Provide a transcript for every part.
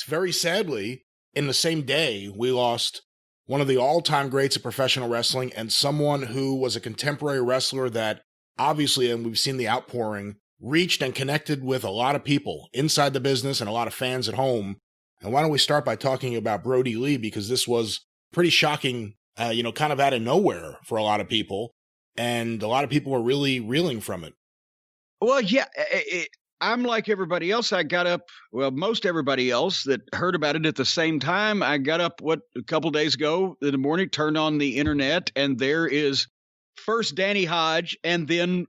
very sadly, in the same day, we lost one of the all-time greats of professional wrestling and someone who was a contemporary wrestler that obviously, and we've seen the outpouring, reached and connected with a lot of people inside the business and a lot of fans at home. And why don't we start by talking about Brodie Lee, because this was pretty shocking, kind of out of nowhere for a lot of people. And a lot of people were really reeling from it. Well, yeah, I'm like everybody else. I got up, most everybody else that heard about it at the same time. I got up, a couple days ago in the morning, turned on the internet, and there is first Danny Hodge, and then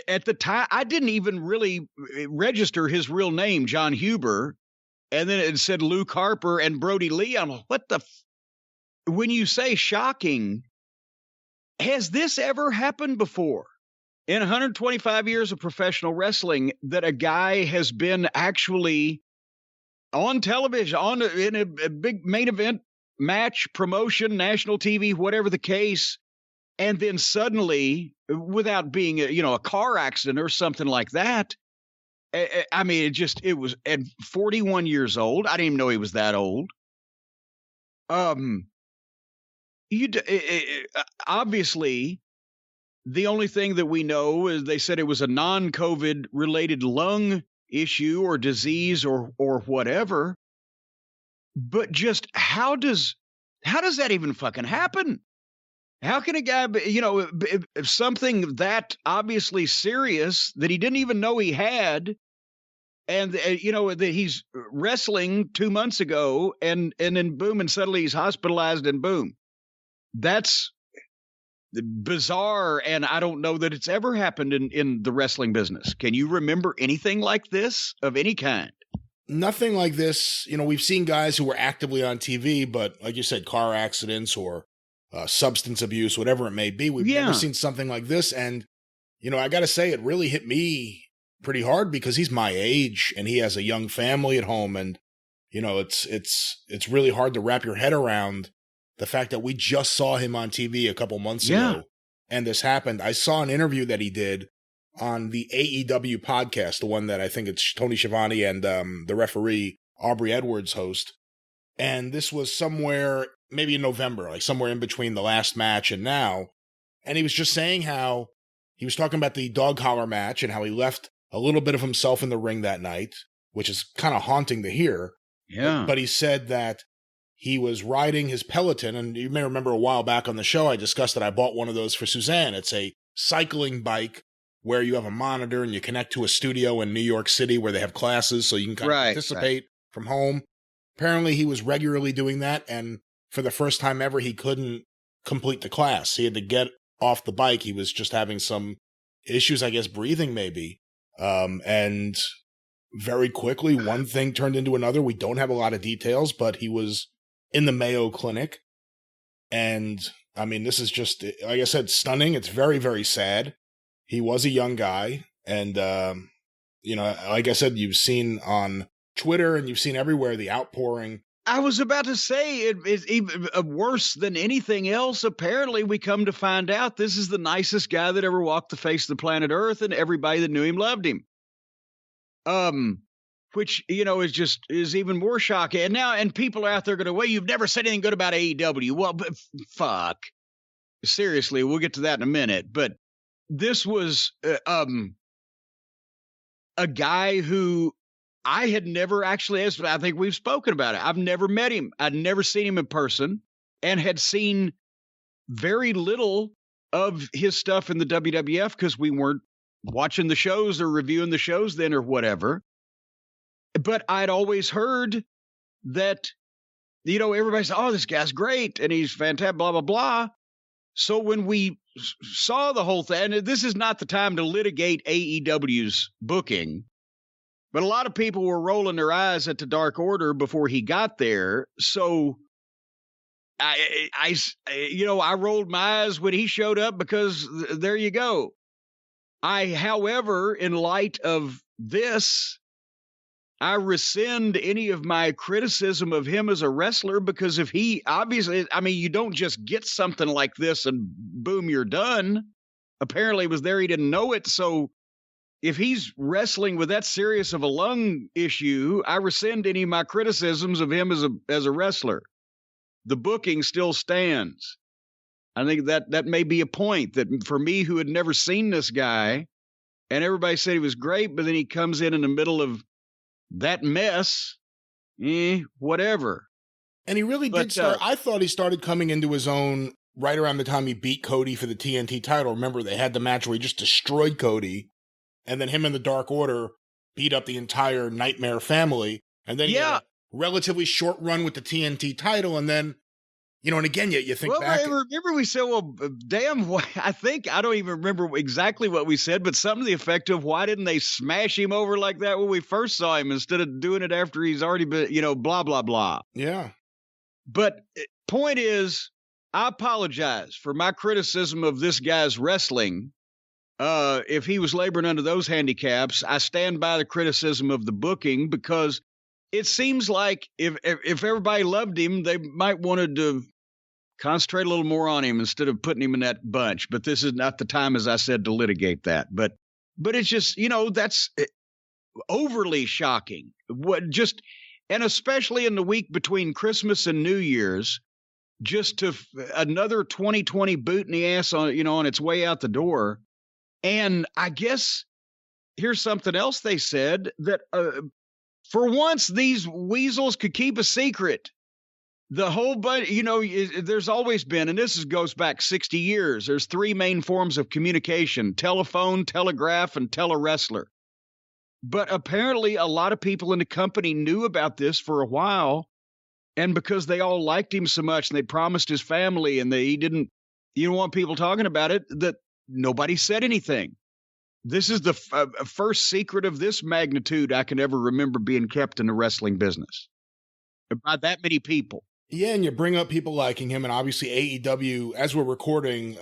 at the time, I didn't even really register his real name, John Huber, and then it said Luke Harper and Brodie Lee. I'm like, what the when you say shocking, has this ever happened before? In 125 years of professional wrestling, that a guy has been actually on television, in a big main event match, promotion, national TV, whatever the case, and then suddenly, without being a car accident or something like that, I mean, it was at 41 years old. I didn't even know he was that old. Obviously, the only thing that we know is they said it was a non-COVID related lung issue or disease or whatever. But just how does that even fucking happen? How can a guy, if something that obviously serious that he didn't even know he had, and that he's wrestling 2 months ago, and then boom, and suddenly he's hospitalized, and boom, that's bizarre, and I don't know that it's ever happened in the wrestling business. Can you remember anything like this of any kind? Nothing like this. We've seen guys who were actively on TV, but like you said, car accidents or substance abuse, whatever it may be. We've never seen something like this. And, I got to say, it really hit me pretty hard because he's my age and he has a young family at home. And, it's really hard to wrap your head around the fact that we just saw him on TV a couple months ago and this happened. I saw an interview that he did on the AEW podcast, the one that I think it's Tony Schiavone and the referee Aubrey Edwards host. And this was somewhere, maybe in November, like somewhere in between the last match and now. And he was just saying how he was talking about the dog collar match and how he left a little bit of himself in the ring that night, which is kind of haunting to hear. Yeah. But he said that he was riding his Peloton, and you may remember a while back on the show, I discussed that I bought one of those for Suzanne. It's a cycling bike where you have a monitor and you connect to a studio in New York City where they have classes so you can kind of participate from home. Apparently he was regularly doing that, and for the first time ever, he couldn't complete the class. He had to get off the bike. He was just having some issues, I guess, breathing maybe. And very quickly, one thing turned into another. We don't have a lot of details, but he was in the Mayo Clinic. And, I mean, this is just, like I said, stunning. It's very, very sad. He was a young guy. And, like I said, you've seen on Twitter and you've seen everywhere the outpouring. I was about to say, it is even worse than anything else. Apparently, we come to find out this is the nicest guy that ever walked the face of the planet Earth, and everybody that knew him loved him. Which, is even more shocking. And people are out there going, well, you've never said anything good about AEW. Well, but fuck. Seriously, we'll get to that in a minute. But this was a guy who I had never actually, I think we've spoken about it. I've never met him. I'd never seen him in person and had seen very little of his stuff in the WWF because we weren't watching the shows or reviewing the shows then or whatever. But I'd always heard that, everybody said, oh, this guy's great and he's fantastic, blah, blah, blah. So when we saw the whole thing, and this is not the time to litigate AEW's booking, but a lot of people were rolling their eyes at the Dark Order before he got there. So I rolled my eyes when he showed up because there you go. However, in light of this, I rescind any of my criticism of him as a wrestler because if he obviously, you don't just get something like this and boom, you're done. Apparently it was there. He didn't know it. So if he's wrestling with that serious of a lung issue, I rescind any of my criticisms of him as a wrestler. The booking still stands. I think that may be a point that for me, who had never seen this guy, and everybody said he was great, but then he comes in the middle of that mess, whatever. And he really did start. I thought he started coming into his own right around the time he beat Cody for the TNT title. Remember, they had the match where he just destroyed Cody, and then him and the Dark Order beat up the entire Nightmare family. And then he had a relatively short run with the TNT title, and then, and again, you think back. I remember we said, well, damn, I don't even remember exactly what we said, but something to the effect of, why didn't they smash him over like that when we first saw him instead of doing it after he's already been, blah, blah, blah. Yeah. But point is, I apologize for my criticism of this guy's wrestling. If he was laboring under those handicaps, I stand by the criticism of the booking, because it seems like if everybody loved him, they might wanted to concentrate a little more on him instead of putting him in that bunch. But this is not the time, as I said, to litigate that. But it's just, that's overly shocking. And especially in the week between Christmas and New Year's, just to another 2020 boot in the ass on its way out the door. And I guess here's something else they said, that for once these weasels could keep a secret. The whole bunch, there's always been, and this goes back 60 years, there's three main forms of communication: telephone, telegraph, and telewrestler. But apparently a lot of people in the company knew about this for a while, and because they all liked him so much and they promised his family, and he didn't want people talking about it, that nobody said anything. This is the first secret of this magnitude I can ever remember being kept in the wrestling business by that many people. Yeah, and you bring up people liking him, and obviously AEW, as we're recording,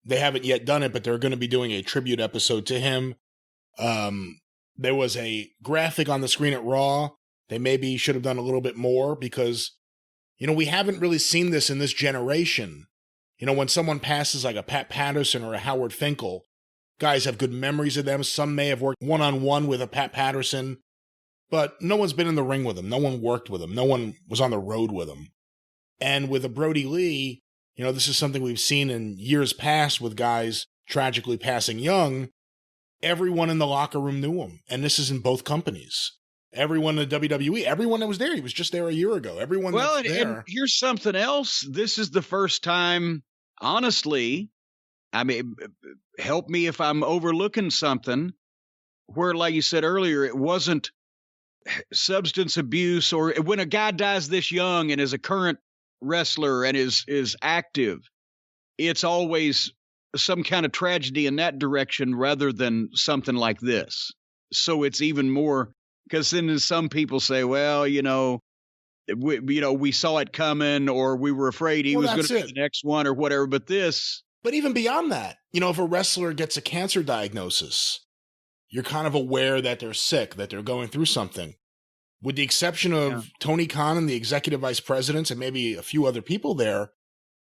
they haven't yet done it, but they're going to be doing a tribute episode to him. There was a graphic on the screen at Raw. They maybe should have done a little bit more, because, we haven't really seen this in this generation. When someone passes like a Pat Patterson or a Howard Finkel, guys have good memories of them. Some may have worked one-on-one with a Pat Patterson, but no one's been in the ring with him. No one worked with him. No one was on the road with him. And with a Brodie Lee, this is something we've seen in years past with guys tragically passing young. Everyone in the locker room knew him. And this is in both companies. Everyone in the WWE, everyone that was there, he was just there a year ago. Everyone that's there. And here's something else. This is the first time, honestly, I mean, help me if I'm overlooking something, where, like you said earlier, it wasn't substance abuse, or when a guy dies this young and is a current wrestler and is active, it's always some kind of tragedy in that direction rather than something like this. So it's even more, because then some people say, well, we saw it coming, or we were afraid he was going to be the next one, or whatever. But even beyond that, if a wrestler gets a cancer diagnosis, you're kind of aware that they're sick, that they're going through something. With the exception of Tony Khan and the executive vice presidents and maybe a few other people there,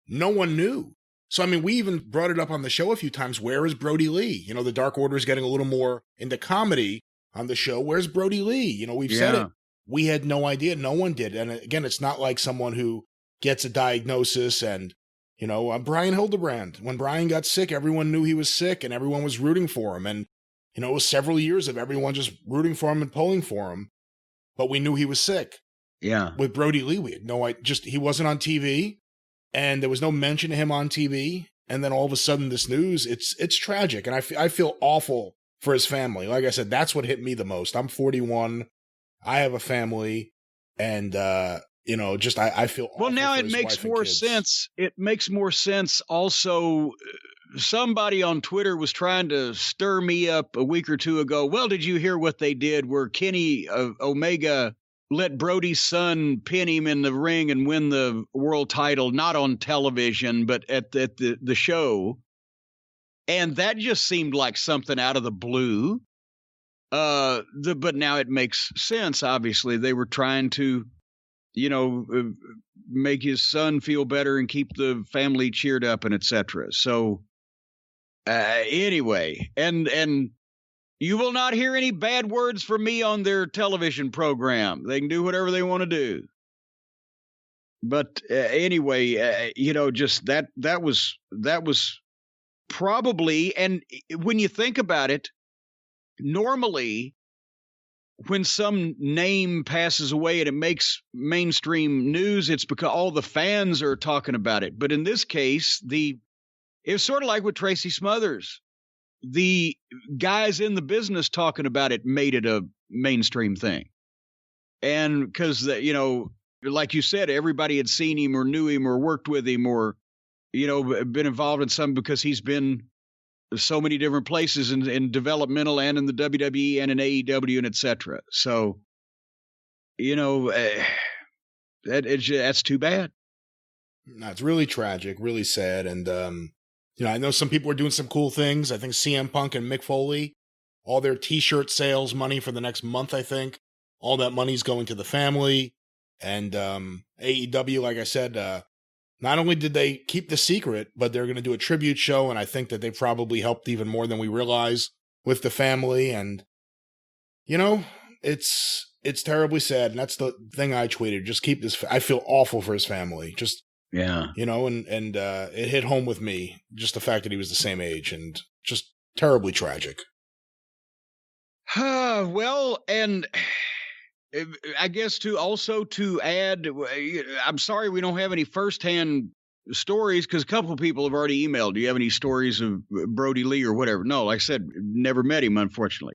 no one knew. So, we even brought it up on the show a few times. Where is Brodie Lee? The Dark Order is getting a little more into comedy on the show. Where's Brodie Lee? We've said it. We had no idea. No one did. And again, it's not like someone who gets a diagnosis and, Brian Hildebrand. When Brian got sick, everyone knew he was sick and everyone was rooting for him. And, it was several years of everyone just rooting for him and pulling for him. But we knew he was sick. Yeah. With Brodie Lee, we had no idea. He wasn't on TV, and there was no mention of him on TV. And then all of a sudden, this news, it's tragic. And I feel awful for his family. Like I said, that's what hit me the most. I'm 41. I have a family. And, I feel awful. Well, now it makes more sense. It makes more sense also. Somebody on Twitter was trying to stir me up a week or two ago. Well, did you hear what they did where Kenny Omega let Brodie's son pin him in the ring and win the world title, not on television, but at the show? And that just seemed like something out of the blue. But now it makes sense. Obviously, they were trying to, make his son feel better and keep the family cheered up and etc. So, anyway, and You will not hear any bad words from me on their television program. They can do whatever they want to do. But anyway, just that was probably, and when you think about it, normally when some name passes away and it makes mainstream news, it's because all the fans are talking about it. But in this case, it was sort of like with Tracy Smothers. The guys in the business talking about it made it a mainstream thing. And because, like you said, everybody had seen him or knew him or worked with him or, been involved in something because he's been so many different places in developmental and in the WWE and in AEW and et cetera. So, that's too bad. No, it's really tragic, really sad. And, I know some people are doing some cool things. I think CM Punk and Mick Foley, all their t-shirt sales money for the next month, I think, all that money's going to the family. And AEW, like I said, not only did they keep the secret, but they're going to do a tribute show, and I think that they probably helped even more than we realize with the family. And, it's terribly sad, and that's the thing I tweeted. Just keep this. I feel awful for his family. Just, yeah, and it hit home with me, just the fact that he was the same age, and just terribly tragic. Well, and I guess to add, I'm sorry we don't have any firsthand stories because a couple of people have already emailed. Do you have any stories of Brodie Lee or whatever? No, like I said, never met him, unfortunately.